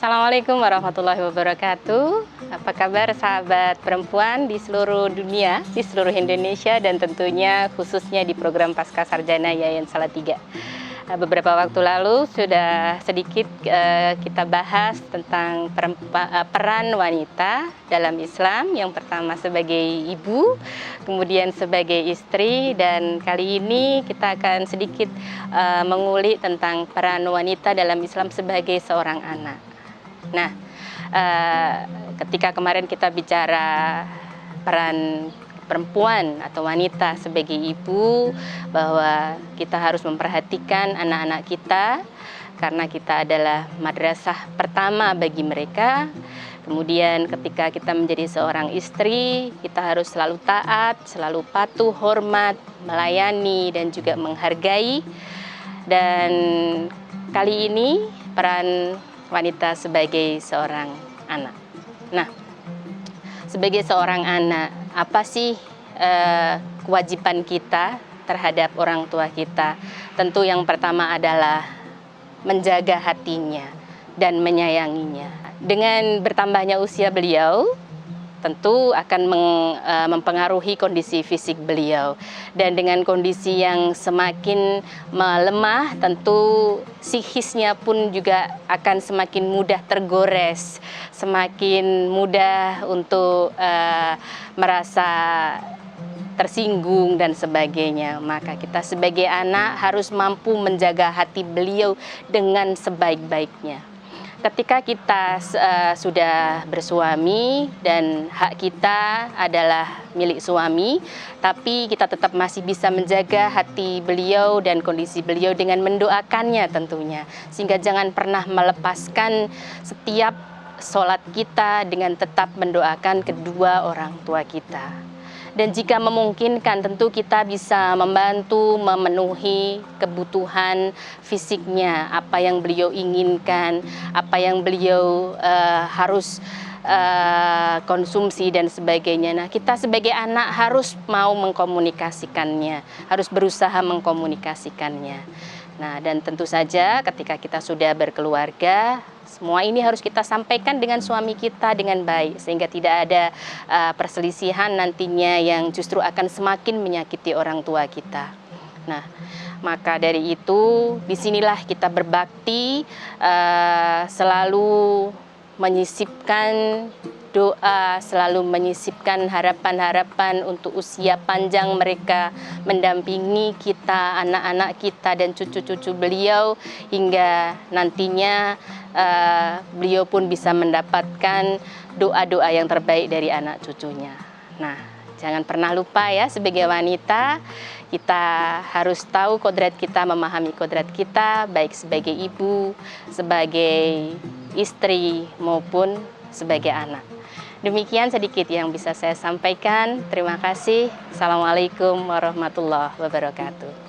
Assalamualaikum warahmatullahi wabarakatuh. Apa kabar sahabat perempuan di seluruh dunia, di seluruh Indonesia, dan tentunya khususnya di program Pasca Sarjana Yayan Salatiga. Beberapa waktu lalu sudah sedikit kita bahas tentang peran wanita dalam Islam. Yang pertama sebagai ibu, kemudian sebagai istri, dan kali ini kita akan sedikit mengulik tentang peran wanita dalam Islam sebagai seorang anak. Nah, ketika kemarin kita bicara peran perempuan atau wanita sebagai ibu, bahwa kita harus memperhatikan anak-anak kita karena kita adalah madrasah pertama bagi mereka. Kemudian ketika kita menjadi seorang istri, kita harus selalu taat, selalu patuh, hormat, melayani, dan juga menghargai. Dan kali ini peran wanita sebagai seorang anak. Nah, sebagai seorang anak, apa sih kewajiban kita terhadap orang tua kita? Tentu yang pertama adalah menjaga hatinya dan menyayanginya. Dengan bertambahnya usia beliau, tentu akan mempengaruhi kondisi fisik beliau. Dan dengan kondisi yang semakin melemah, tentu psikisnya pun juga akan semakin mudah tergores, semakin mudah untuk merasa tersinggung dan sebagainya. Maka kita sebagai anak harus mampu menjaga hati beliau dengan sebaik-baiknya. Ketika kita sudah bersuami dan hak kita adalah milik suami, tapi kita tetap masih bisa menjaga hati beliau dan kondisi beliau dengan mendoakannya tentunya. Sehingga jangan pernah melepaskan setiap sholat kita dengan tetap mendoakan kedua orang tua kita. Dan jika memungkinkan, tentu kita bisa membantu memenuhi kebutuhan fisiknya, apa yang beliau inginkan, apa yang beliau harus konsumsi dan sebagainya. Nah, kita sebagai anak harus mau mengkomunikasikannya, harus berusaha mengkomunikasikannya. Nah, dan tentu saja ketika kita sudah berkeluarga, semua ini harus kita sampaikan dengan suami kita dengan baik, sehingga tidak ada perselisihan nantinya yang justru akan semakin menyakiti orang tua kita. Nah, maka dari itu, disinilah kita berbakti, selalu menyisipkan doa, selalu menyisipkan harapan-harapan untuk usia panjang mereka, mendampingi kita, anak-anak kita dan cucu-cucu beliau, hingga nantinya beliau pun bisa mendapatkan doa-doa yang terbaik dari anak cucunya. Nah, jangan pernah lupa ya, sebagai wanita kita harus tahu kodrat kita, memahami kodrat kita, baik sebagai ibu, sebagai istri, maupun sebagai anak. Demikian sedikit yang bisa saya sampaikan. Terima kasih. Assalamualaikum warahmatullahi wabarakatuh.